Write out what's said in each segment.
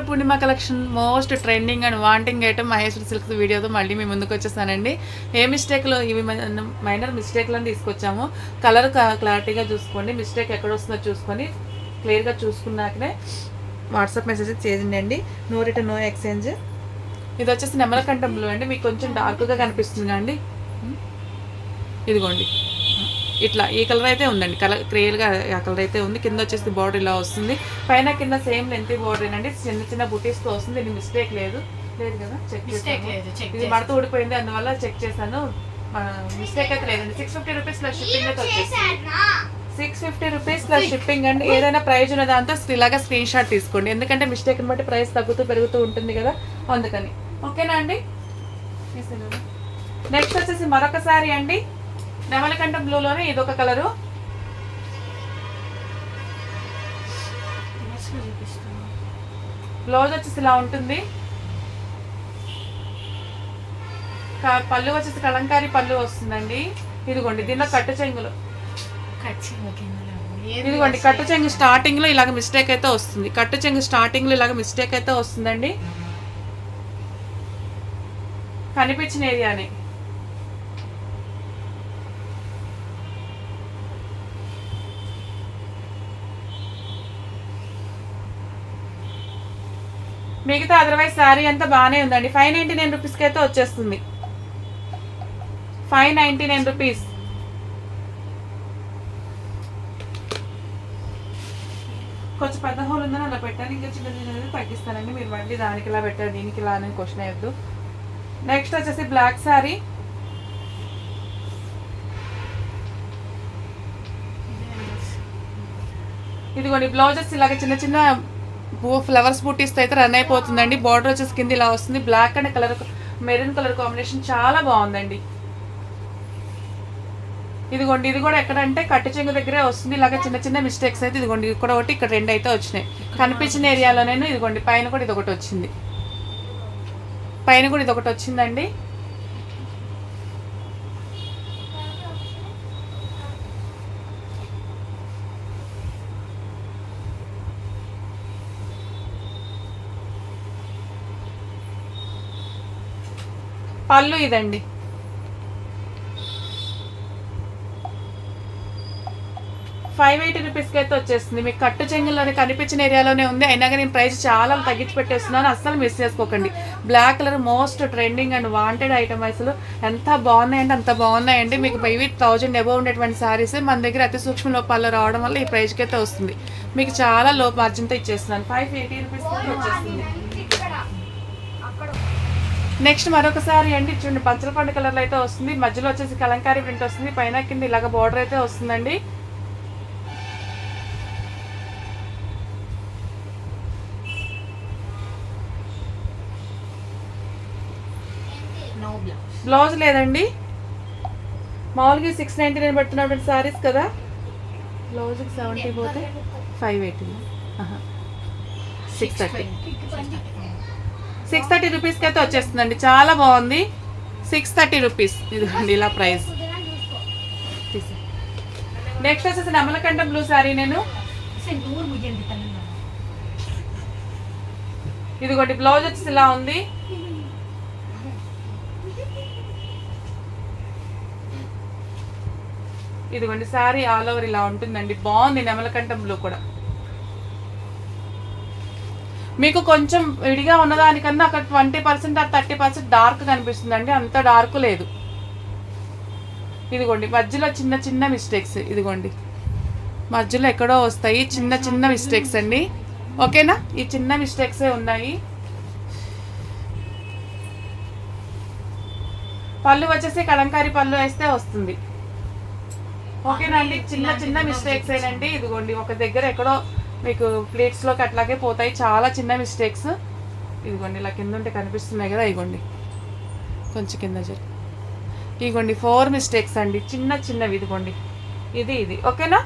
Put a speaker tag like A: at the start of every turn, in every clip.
A: Purnima collection most trending and wanting item Maheshwari silks వీడియోతో మళ్ళీ మీ ముందుకు వచ్చేసానండి. ఏ మిస్టేక్లో ఇవి మైనర్ మిస్టేక్లను తీసుకొచ్చాము. కలర్ క్లారిటీగా చూసుకోండి, మిస్టేక్ ఎక్కడ వస్తుందో చూసుకొని క్లియర్గా చూసుకున్నాకనే వాట్సాప్ మెసేజ్ చేయండి. No return no exchange. ఇది వచ్చేసి నెమలకంఠం బ్లూ అండి, మీకు కొంచెం డార్క్గా కనిపిస్తుంది అండి. ఇదిగోండి ఇట్లా ఈ కలర్ అయితే ఉందండి, కలర్ క్లియర్గా ఆ కలర్ అయితే ఉంది. కింద వచ్చేసి బార్డర్ ఇలా వస్తుంది, పైన కింద సేమ్ లెంత్ బార్డర్ అండి, చిన్న చిన్న బుటీస్తో వస్తుంది. ఇది మిస్టేక్ లేదు కదా, చెక్ చేసాను. ఇది మడత ఊడిపోయింది, అందువల్ల చెక్ చేశాను. మిస్టేక్ అయితే లేదండి. 650 రూపీస్ ప్లస్ షిప్పింగ్ అయితే వచ్చేసింది. 650 రూపీస్ ప్లస్ షిప్పింగ్ అండి. ఏదైనా ప్రైజ్ ఉన్న దాంతో ఇలాగా స్క్రీన్ షాట్ తీసుకోండి, ఎందుకంటే మిస్టేక్ని బట్టి ప్రైస్ తగ్గుతూ పెరుగుతూ ఉంటుంది కదా, అందుకని. ఓకేనా అండి. నెక్స్ట్ వచ్చేసి మరొక సారీ అండి, నెమలకంఠం బ్లూలోనే ఇదొక కలరు. బ్లౌజ్ వచ్చేసి ఇలా ఉంటుంది, పళ్ళు వచ్చేసి కలంకారీ పళ్ళు వస్తుందండి. ఇదిగోండి దీనిలో కట్టు చెంగులు, ఇదిగోండి కట్టు చెంగు స్టార్టింగ్ లో ఇలాగ మిస్టేక్ అయితే వస్తుంది. కట్టు చెంగు స్టార్టింగ్ లో ఇలాగ మిస్టేక్ అయితే వస్తుందండి, కనిపించిన ఏరియాని. మిగతా అదర్వైజ్ శారీ అంతా బాగానే ఉందండి. 599 రూపీస్కి అయితే వచ్చేస్తుంది. 599 రూపీస్. కొంచెం పెద్ద హోల్ ఉందని అలా పెట్టాను, ఇంకా చిన్న చిన్నది తగ్గిస్తానండి. మీరు మళ్ళీ దానికి ఇలా పెట్టారు దీనికి ఇలా అని క్వశ్చన్ అయ్యద్దు. నెక్స్ట్ వచ్చేసి బ్లాక్ శారీ, ఇదిగోండి బ్లౌజెస్ ఇలాగ చిన్న చిన్న ఫ్లవర్స్ బూటీస్తో అయితే రన్ అయిపోతుందండి. బార్డర్ వచ్చేసి కింద ఇలా వస్తుంది, black and colour maroon colour combination చాలా బాగుందండి. ఇదిగోండి ఇది కూడా ఎక్కడంటే కట్టు చెంగు దగ్గరే వస్తుంది. ఇలాగ చిన్న చిన్న మిస్టేక్స్ అయితే ఇదిగోండి ఇక్కడ ఒకటి ఇక్కడ రెండు అయితే వచ్చినాయి. కనిపించిన ఏరియాలోనే ఇదిగోండి పైన కూడా ఇదొకటి వచ్చింది, పైన కూడా ఇదొకటి వచ్చిందండి. పళ్ళు ఇదండి. ₹580 అయితే వచ్చేస్తుంది. మీకు కట్టు చెంగులోనే కనిపించిన ఏరియాలోనే ఉంది, అయినా కానీ నేను ప్రైస్ చాలా తగ్గించి పెట్టేస్తున్నాను, అస్సలు మిస్ చేసుకోకండి. Black colour most trending and wanted item. అసలు ఎంత బాగున్నాయండి, అంత బాగున్నాయండి. మీకు 1000 అబౌవ్ ఉండేటువంటి శారీస్ మన దగ్గర అతి సూక్ష్మ లోపాల్లో రావడం వల్ల ఈ ప్రైస్కి అయితే వస్తుంది. మీకు చాలా లో మార్జిన్తో ఇచ్చేస్తున్నాను. 580 రూపీస్ వచ్చేస్తుంది. నెక్స్ట్ మరొక సారీ అండి, చూడండి పంచల పండు కలర్లో అయితే వస్తుంది. మధ్యలో వచ్చేసి కలంకారీ ప్రింట్ వస్తుంది, పైన కింద ఇలాగ బార్డర్ అయితే వస్తుందండి. బ్లౌజ్ లేదండి, మామూలుగా 699 పెడుతున్నటువంటి శారీస్ కదా, బ్లౌజ్కి 70 పోతే 580, 630 రూపీస్కి అయితే వచ్చేస్తుందండి. చాలా బాగుంది, 630 రూపీస్. ఇదిగోండి ఇలా ప్రైస్. నెక్స్ట్ వచ్చేసి నెమలకంఠం బ్లూ శారీ. నేను ఇదిగోండి బ్లౌజ్ వచ్చేసి ఇలా ఉంది, ఇదిగోండి శారీ ఆల్ ఓవర్ ఇలా ఉంటుందండి. బాగుంది నెమలకంఠం బ్లూ కూడా. మీకు కొంచెం విడిగా ఉన్నదానికన్నా అక్కడ 20% ఆర్ 30% డార్క్ కనిపిస్తుందండి, అంత డార్క్ లేదు. ఇదిగోండి మధ్యలో చిన్న చిన్న మిస్టేక్స్, ఇదిగోండి మధ్యలో ఎక్కడో వస్తాయి చిన్న చిన్న మిస్టేక్స్ అండి. ఓకేనా, ఈ చిన్న మిస్టేక్సే ఉన్నాయి. పళ్ళు వచ్చేసి కలంకారీ పళ్ళు వేస్తే వస్తుంది. ఓకేనా అండి, చిన్న చిన్న మిస్టేక్స్ ఏనండి. ఇదిగోండి ఒక దగ్గర ఎక్కడో మీకు ప్లేట్స్లోకి అట్లాగే పోతాయి, చాలా చిన్న మిస్టేక్స్. ఇదిగోండి ఇలా కింద ఉంటే కనిపిస్తున్నాయి కదా, ఇదిగోండి కొంచెం కింద జరిగి ఇదిగోండి 4 మిస్టేక్స్ అండి, చిన్న చిన్నవి. ఇదిగోండి ఇది ఓకేనా.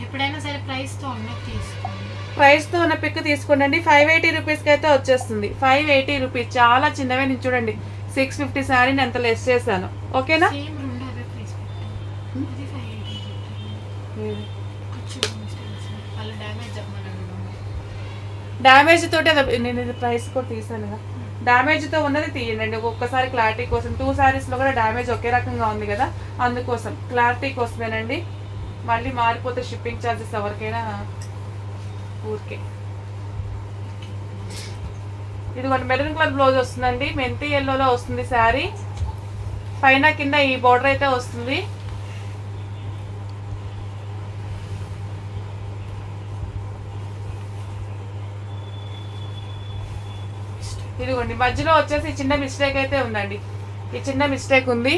B: ఎప్పుడైనా సరే ప్రైస్తో
A: ఉన్న పిక్ తీసుకోండి. 580 రూపీస్కి అయితే వచ్చేస్తుంది. 580 రూపీస్, చాలా చిన్నవే. నేను చూడండి 650 శారీని ఎంత లెస్ చేశాను. ఓకేనా. డ్యామేజ్ తోటి నేను ఇది ప్రైస్ కూడా తీసానుగా, డ్యామేజ్తో ఉన్నది తీయండి ఒక్కొక్కసారి క్లారిటీ కోసం. 2 శారీస్లో కూడా డ్యామేజ్ ఒకే రకంగా ఉంది కదా, అందుకోసం క్లారిటీ కోసమేనండి. మళ్ళీ మారిపోతే షిప్పింగ్ ఛార్జెస్ ఎవరికైనా ఊరికే. ఇదిగోండి మెరూన్ కలర్ బ్లౌజ్ వస్తుందండి, మెంతి ఎల్లోలో వస్తుంది శారీ. పైన కింద ఈ బార్డర్ అయితే వస్తుంది. ఇదిగోండి మధ్యలో వచ్చేసి చిన్న మిస్టేక్ అయితే ఉందండి, ఈ చిన్న మిస్టేక్ ఉంది.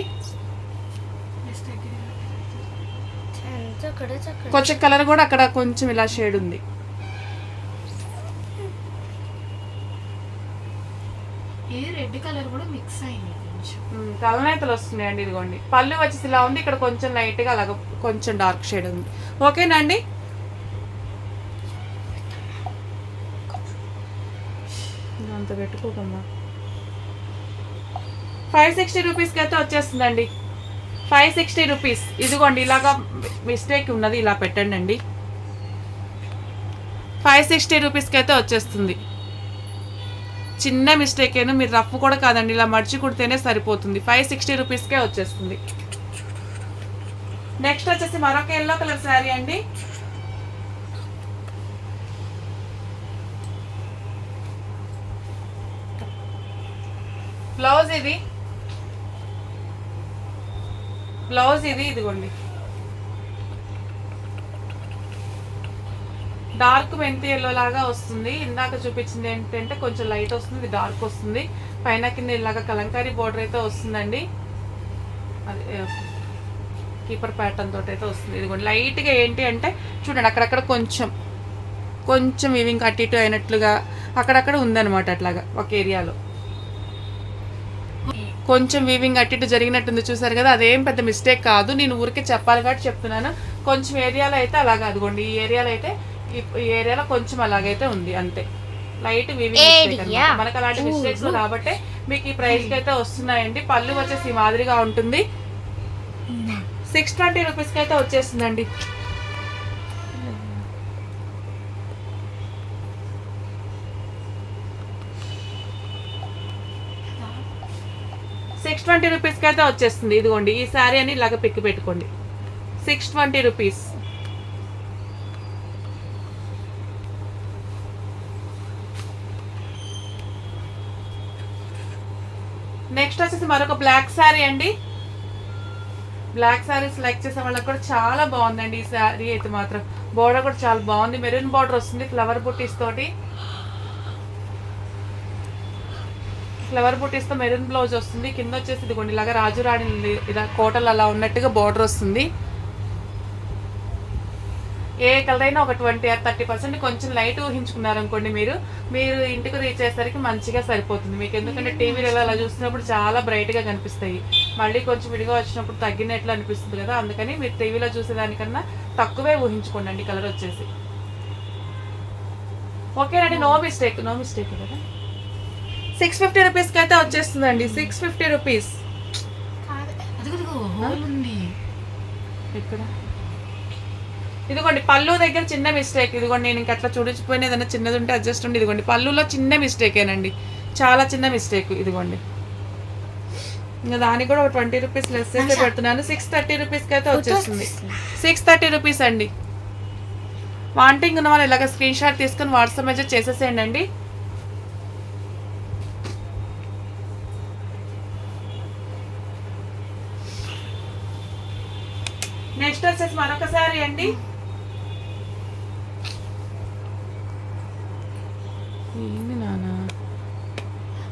A: కొంచెం కలర్ కూడా అక్కడ కొంచెం ఇలా షేడ్ ఉంది.
B: ఇది రెడ్ కలర్ కూడా మిక్స్ అయింది కొంచెం.
A: తలనైతలు వస్తున్నాయండి. ఇదిగోండి పళ్ళు వచ్చేసి ఇలా ఉంది, ఇక్కడ కొంచెం లైట్గా అలాగ కొంచెం డార్క్ షేడ్ ఉంది. ఓకేనండి. అంత పెట్టుకోకమ్మా. 560 రూపీస్కి అయితే వచ్చేస్తుందండి, 560 రూపీస్. ఇదిగోండి ఇలాగా మిస్టేక్ ఉన్నది, ఇలా పెట్టండి అండి. 560 రూపీస్కి అయితే వచ్చేస్తుంది. చిన్న మిస్టేక్ ఏను, మీరు రఫ్ కూడా కాదండి, ఇలా మడిచి కుడితేనే సరిపోతుంది. 560 రూపీస్కే వచ్చేస్తుంది. నెక్స్ట్ వచ్చేసి మరొక ఎల్లో కలర్ శారీ అండి. బ్లౌజ్ ఇది ఇదిగోండి డార్క్ మెంతి ఎల్లో లాగా వస్తుంది. ఇందాక చూపించింది ఏంటంటే కొంచెం లైట్ వస్తుంది, ఇది డార్క్ వస్తుంది. పైన కింద ఇలాగా కలంకారీ బోర్డర్ అయితే వస్తుందండి, అది కీపర్ ప్యాటర్న్ తోటి అయితే వస్తుంది. ఇదిగోండి లైట్గా ఏంటి అంటే చూడండి అక్కడక్కడ కొంచెం వీవింగ్ అటు ఇటు అయినట్లుగా అక్కడక్కడ ఉందన్నమాట. అట్లాగా ఒక ఏరియాలో కొంచెం వీవింగ్ అటు ఇటు జరిగినట్టుంది, చూసారు కదా. అదేం పెద్ద మిస్టేక్ కాదు, నేను ఊరికే చెప్పాలి కాబట్టి చెప్తున్నాను. కొంచెం ఏరియాలో అయితే అలాగా, అదిగోండి ఈ ఏరియాలో అయితే ఈ ఏరియాలో కొంచెం అలాగైతే ఉంది, అంతే. లైట్ వీవింగ్ మిస్టేక్ అన్నమాట. మనకు అలాంటి మిస్టేక్స్ కాబట్టి మీకు ఈ ప్రైస్కి అయితే వస్తున్నాయండి. పళ్ళు వచ్చేసి ఈ మాదిరిగా ఉంటుంది. 620 రూపీస్కి అయితే వచ్చేస్తుందండి. $620 రూపీస్కి అయితే వచ్చేస్తుంది. ఇదిగోండి ఈ శారీ అని ఇలాగ పిక్ పెట్టుకోండి, 620 రూపీస్. నెక్స్ట్ వచ్చేసి మరొక బ్లాక్ శారీ అండి. బ్లాక్ శారీస్ లైక్ చేసే వాళ్ళకి కూడా చాలా బాగుందండి ఈ శారీ అయితే మాత్రం. బోర్డర్ కూడా చాలా బాగుంది, మెరూన్ బోర్డర్ వస్తుంది, ఫ్లవర్ బుట్టీస్తో మెరూన్ బ్లౌజ్ వస్తుంది. కింద వచ్చేసి ఇదిగోండి ఇలాగా రాజురాణి ఇలా కోటలు అలా ఉన్నట్టుగా బోర్డర్ వస్తుంది. ఏ కలర్ అయినా ఒక 20-30% కొంచెం లైట్ ఊహించుకున్నారు అనుకోండి, మీరు ఇంటికి రీచ్ అయ్యేసరికి మంచిగా సరిపోతుంది మీకు. ఎందుకంటే టీవీలో అలా చూసినప్పుడు చాలా బ్రైట్గా కనిపిస్తాయి, మళ్ళీ కొంచెం విడిగా వచ్చినప్పుడు తగ్గినట్లు అనిపిస్తుంది కదా. అందుకని మీరు టీవీలో చూసేదానికన్నా తక్కువే ఊహించుకోండి కలర్ వచ్చేసి. ఓకేనండి, నో మిస్టేక్ కదా. 650 రూపీస్కి అయితే వచ్చేస్తుందండి, 650 రూపీస్. ఇక్కడ ఇదిగోండి పళ్ళు దగ్గర చిన్న మిస్టేక్. ఇదిగోండి నేను ఇంకట్లా చూడించిపోయిన ఏదైనా చిన్నది ఉంటే అడ్జస్ట్ ఉండి, ఇదిగోండి పళ్ళులో చిన్న మిస్టేకేనండి, చాలా చిన్న మిస్టేక్. ఇదిగోండి ఇంకా దానికి కూడా ఒక 20 రూపీస్ లెస్ అయితే పెడుతున్నాను. 630 రూపీస్కి అయితే వచ్చేస్తుంది, 630 రూపీస్ అండి. వాంటింగ్ ఉన్న వాళ్ళు ఇలాగ స్క్రీన్ షాట్ తీసుకొని వాట్సాప్ మెసేజ్ చేసేసేయండి అండి. నెక్స్ట్ వచ్చేసి మరొక శారీ అండి. ఏంది నానా,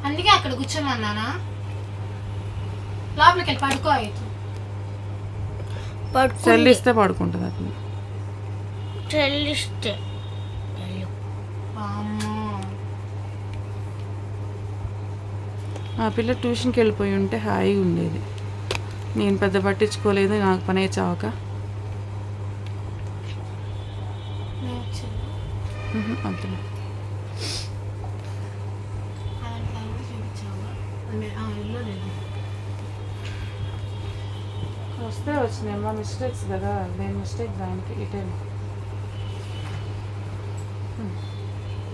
B: అందుకే అక్కడ కూర్చోమన్నానా, లోపలికి వెళ్ళి పడుకో. అయితే
A: చెల్లిస్తే పడుకుంటుంది అట్లా.
B: చెల్లిస్తే
A: ఆ పిల్ల ట్యూషన్కి వెళ్ళిపోయి ఉంటే హాయిగా ఉండేది, నేను పెద్ద పట్టించుకోలేదు, నాకు పని చావక. అంతే వస్తే వచ్చినాయి మా మిస్టేక్స్ కదా, నేను మిస్టేక్ దానికి ఇటే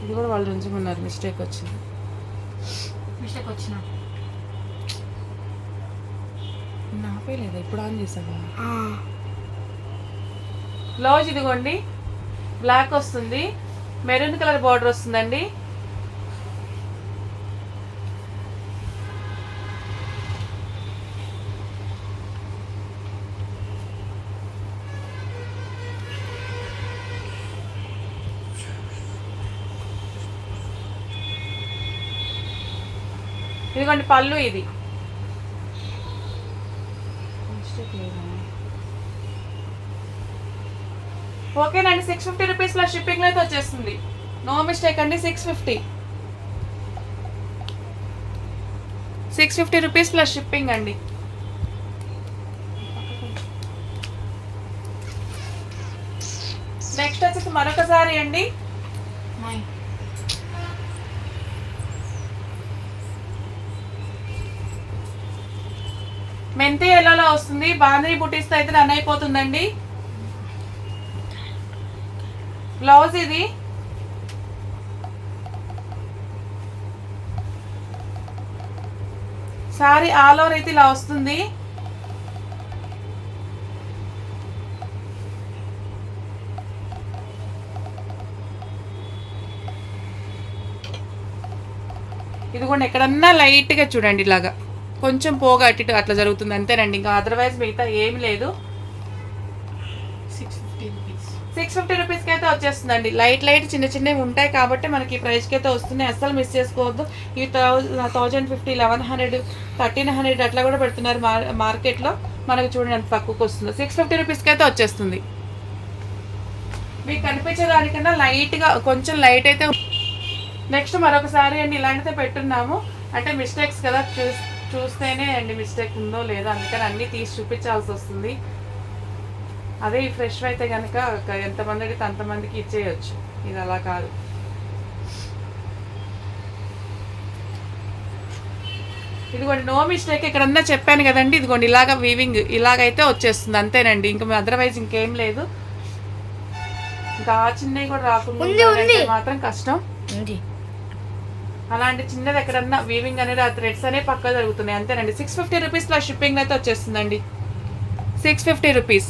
A: ఇది కూడా వాళ్ళు ఉంచుకున్నారు, మిస్టేక్ వచ్చింది.
B: మిస్టేక్ వచ్చిన
A: నాపే లేదా ఇప్పుడు ఆన్ చేసావా? బ్లౌజ్ ఇదిగోండి బ్లాక్ వస్తుంది, మెరూన్ కలర్ బార్డర్ వస్తుందండి. ఇదిగోండి పళ్ళు ఇది. ఓకేనండి, 650 రూపీస్లో షిప్పింగ్లో అయితే వచ్చేస్తుంది. నో మిస్టేక్ అండి, 650. 650 రూపీస్ ప్లస్ షిప్పింగ్ అండి. నెక్స్ట్ వచ్చేసి మరొకసారి అండి, మెంతి ఎల్లోలో వస్తుంది. బాంధనీ బుటీస్తో అయితే రన్ అయిపోతుందండి. బ్లౌజ్ ఇది. సారీ ఆల్ ఓవర్ అయితే ఇలా వస్తుంది. ఇది కూడా ఎక్కడన్నా లైట్గా చూడండి, ఇలాగా కొంచెం పోగా అటు ఇటు అట్లా జరుగుతుంది అంతేనండి, ఇంకా అదర్వైజ్ మిగతా ఏమి లేదు. 650 రూపీస్కి అయితే వచ్చేస్తుందండి. లైట్ చిన్న చిన్నవి ఉంటాయి కాబట్టి మనకి ఈ ప్రైస్కి అయితే వస్తున్నాయి, అస్సలు మిస్ చేసుకోవద్దు. ఈ 1050, 1100, 1300 అట్లా కూడా పెడుతున్నారు మార్కెట్లో. మనకి చూడండి ఎంత తక్కువకి వస్తుందో. 650 రూపీస్కి అయితే వచ్చేస్తుంది. మీకు కనిపించేదానికన్నా లైట్గా కొంచెం లైట్ అయితే. నెక్స్ట్ మరొకసారి అండి ఇలాంటిదే పెట్టున్నాము, అంటే మిస్టేక్స్ కదా, చూస్తేనే అండి మిస్టేక్ ఉందో లేదో, అందుకని అన్నీ తీసి చూపించాల్సి వస్తుంది. అదే ఈ ఫ్రెష్ అయితే కనుక ఎంతమంది అడిగితే అంతమందికి ఇచ్చేయచ్చు, ఇది అలా కాదు. ఇదిగోండి నో మిస్టేక్, ఇక్కడన్నా చెప్పాను కదండి, ఇదిగోండి ఇలాగ వీవింగ్ ఇలాగైతే వచ్చేస్తుంది అంతేనండి, ఇంకా అదర్వైజ్ ఇంకేం లేదు. ఇంకా ఆ చిన్నవి కూడా రాకుండా మాత్రం కష్టం. అలాంటి చిన్నది ఎక్కడన్నా వీవింగ్ అనేది ఆ థ్రెడ్స్ అనేవి పక్కా జరుగుతున్నాయి అంతేనండి. 650 రూపీస్ ప్లస్ షిప్పింగ్ అయితే వచ్చేస్తుందండి. 650 రూపీస్.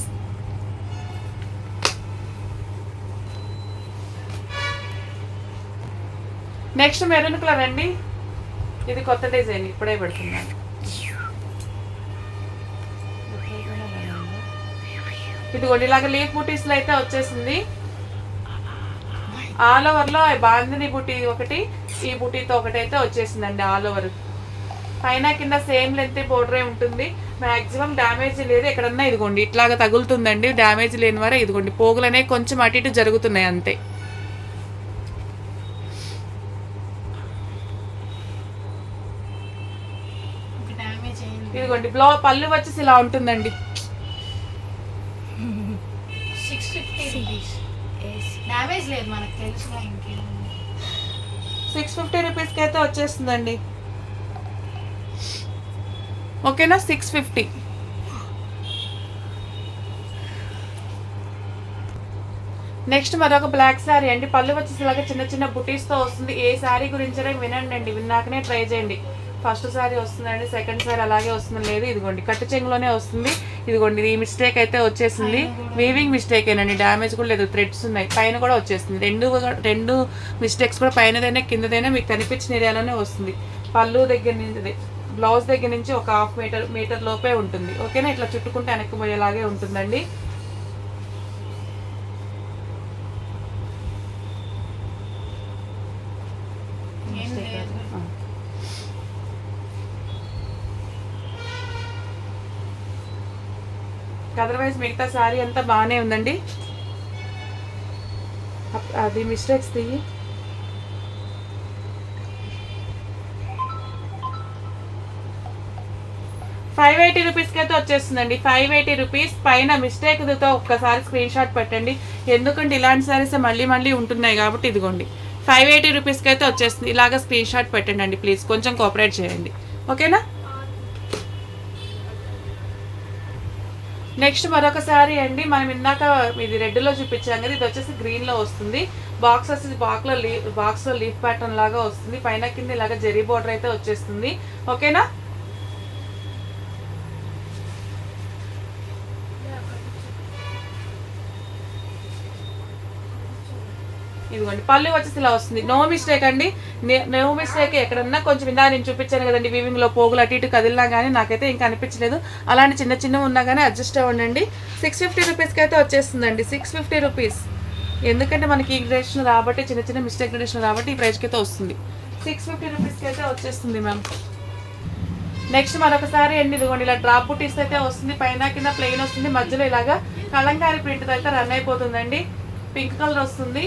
A: నెక్స్ట్ మెరూన్ కలర్ అండి, ఇది కొత్త డిజైన్ ఇప్పుడే పెడుతున్నాను. ఇదిగోండి ఇలాగ లీఫ్ బూటీస్లో అయితే వచ్చేసింది. ఆల్ ఓవర్లో బాందిని బుటీ ఒకటి, ఈ బుటీతో ఒకటి అయితే వచ్చేసిందండి. ఆల్ ఓవర్ పైన కింద సేమ్ లెంత్ బోర్డరే ఉంటుంది. మ్యాక్సిమం డ్యామేజ్ లేదు, ఎక్కడన్నా ఇదిగోండి ఇట్లాగా తగులుతుందండి. డ్యామేజ్ లేని వారే ఇదిగోండి పోగులు అనేవి కొంచెం అటు ఇటు జరుగుతున్నాయి అంతే. ఇదిగోండి పళ్ళు వచ్చేసి ఇలా ఉంటుందండి. 650 రూపీస్కి అయితే వచ్చేస్తుందండి. ఓకేనా, 650. నెక్స్ట్ మరొక బ్లాక్ శారీ అండి. పళ్ళు వచ్చేసి ఇలాగా చిన్న చిన్న బుటీస్తో వస్తుంది. ఏ శారీ గురించి వినండి అండి, విన్నాకనే ట్రై చేయండి. ఫస్ట్ శారీ వస్తుందండి, సెకండ్ శారీ అలాగే వస్తుంది లేదు. ఇదిగోండి కట్టు చెంగులోనే వస్తుంది. ఇదిగోండి ఈ మిస్టేక్ అయితే వచ్చేసింది, వీవింగ్ మిస్టేక్ ఏనండి, డ్యామేజ్ కూడా లేదు, థ్రెడ్స్ ఉన్నాయి. పైన కూడా వచ్చేస్తుంది. రెండు మిస్టేక్స్ కూడా పైనదైనా కిందదైనా మీకు కనిపించిన ఏరియాలోనే వస్తుంది. పళ్ళు దగ్గర నుంచి బ్లౌజ్ దగ్గర నుంచి ఒక హాఫ్ మీటర్ లోపే ఉంటుంది. ఓకేనా, ఇట్లా చుట్టుకుంటే వెనక్కి పోయేలాగే ఉంటుందండి. అదర్వైజ్ మిగతా శారీ అంతా బాగానే ఉందండి. అది మిస్టేక్స్ తీయి. ₹580 రూపీస్కి అయితే వచ్చేస్తుందండి. 580 రూపీస్. పైన మిస్టేక్తో ఒక్కసారి స్క్రీన్ షాట్ పెట్టండి, ఎందుకంటే ఇలాంటి శారీస్ మళ్ళీ ఉంటున్నాయి కాబట్టి. ఇదిగోండి 580 రూపీస్కి అయితే వచ్చేస్తుంది. ఇలాగ స్క్రీన్ షాట్ పెట్టండి అండి ప్లీజ్, కొంచెం కోఆపరేట్ చేయండి. ఓకేనా, నెక్స్ట్ మరొక శారీ అండి, మనం ఇందాక ఇది రెడ్లో చూపించాం కదా, ఇది వచ్చేసి గ్రీన్లో వస్తుంది. బాక్సెస్ బాక్స్లో లీఫ్ ప్యాటర్న్ లాగా వస్తుంది. పైన కింద ఇలాగ జెరీ బార్డర్ అయితే వచ్చేస్తుంది. ఓకేనా. ఇదిగోండి పళ్ళు వచ్చేసి ఇలా వస్తుంది. నో మిస్టేక్ అండి, నో మిస్టేక్. ఎక్కడన్నా కొంచెం ఇందా నేను చూపించాను కదండి, వీవింగ్లో పోగులు అటు ఇటు కదిలినా కానీ నాకైతే ఇంకా అనిపించలేదు. అలాంటి చిన్న చిన్నవి ఉన్నా కానీ అడ్జస్ట్ అవ్వండి. 650 రూపీస్కి అయితే వచ్చేస్తుందండి. 650 రూపీస్. ఎందుకంటే మనకి ఈ గ్రేషన్ రాబట్టి, చిన్న చిన్న మిస్టేక్ గ్రేషన్ రాబట్టి ఈ ప్రైస్కి అయితే వస్తుంది. 650 రూపీస్కి అయితే వచ్చేస్తుంది మ్యామ్. నెక్స్ట్ మరొకసారి అండి, ఇదిగోండి ఇలా డ్రాప్ బుటీస్ అయితే వస్తుంది. పైన కింద ప్లెయిన్ వస్తుంది, మధ్యలో ఇలాగా కలంకారీ ప్రింట్ అయితే రన్ అయిపోతుందండి. పింక్ కలర్ వస్తుంది.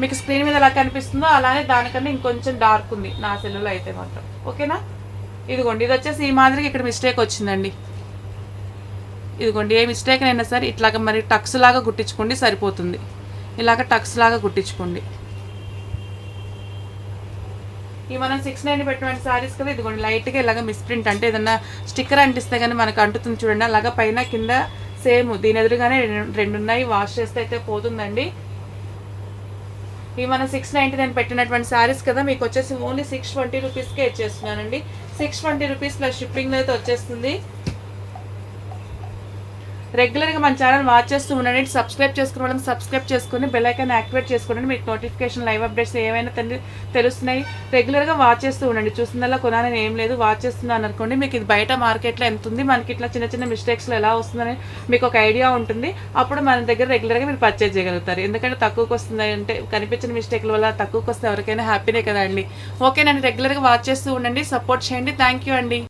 A: మీకు స్క్రీన్ మీద ఎలా కనిపిస్తుందో అలానే దానికన్నా ఇంకొంచెం డార్క్ ఉంది నా సెల్లులో అయితే మాత్రం. ఓకేనా. ఇదిగోండి ఇది వచ్చేసి ఈ మాదిరిగా ఇక్కడ మిస్టేక్ వచ్చిందండి. ఇదిగోండి ఏ మిస్టేక్ అయినా సరే ఇట్లాగా మరి టక్స్ లాగా కుట్టించుకోండి సరిపోతుంది. ఇలాగ టక్స్ లాగా కుట్టించుకోండి. ఈ మనం 690 పెట్టిన శారీస్ కదా, ఇదిగోండి లైట్గా ఇలాగ మిస్ప్రింట్ అంటే ఏదన్నా స్టిక్కర్ అంటిస్తే కానీ మనకు అంటుతుంది చూడండి. అలాగా పైన కింద సేమ్ దీని ఎదురుగానే రెండు ఉన్నాయి. వాష్ చేస్తే అయితే పోతుందండి. ఇవి మనం 699 పెట్టినటువంటి శారీస్ కదా, మీకు వచ్చేసి ఓన్లీ 620 రూపీస్కే ఇచ్చేస్తున్నానండి. 620 రూపీస్ ప్లస్ షిప్పింగ్లో అయితే వచ్చేస్తుంది. రెగ్యులర్గా మన ఛానల్ వాచ్ చేస్తూ ఉండండి. సబ్స్క్రైబ్ చేసుకున్న వాళ్ళని సబ్స్క్రైబ్ చేసుకుని బెల్ ఐకాన్ యాక్టివేట్ చేసుకోండి. మీకు నోటిఫికేషన్ లైవ్ అప్డేట్స్ ఏమైనా తెలుస్తున్నాయి. రెగ్యులర్గా వాచ్ చేస్తూ ఉండండి. చూసిందల్లా కొనాలని ఏం లేదు, వాచ్ చేస్తున్నాను అనుకోండి. మీకు ఇది బయట మార్కెట్లో ఎంత ఉంది, మనకి ఇట్లా చిన్న చిన్న మిస్టేక్స్లో ఎలా వస్తుందని మీకు ఒక ఐడియా ఉంటుంది. అప్పుడు మన దగ్గర రెగ్యులర్గా మీరు పర్చేజ్ చేయగలుగుతారు. ఎందుకంటే తక్కువకి వస్తుంది అంటే కనిపించిన మిస్టేక్ల వల్ల తక్కువకి వస్తే ఎవరికైనా హ్యాపీనే కదా అండి. ఓకేనండి, రెగ్యులర్గా వాచ్ చేస్తూ ఉండండి, సపోర్ట్ చేయండి. థ్యాంక్ యూ అండి.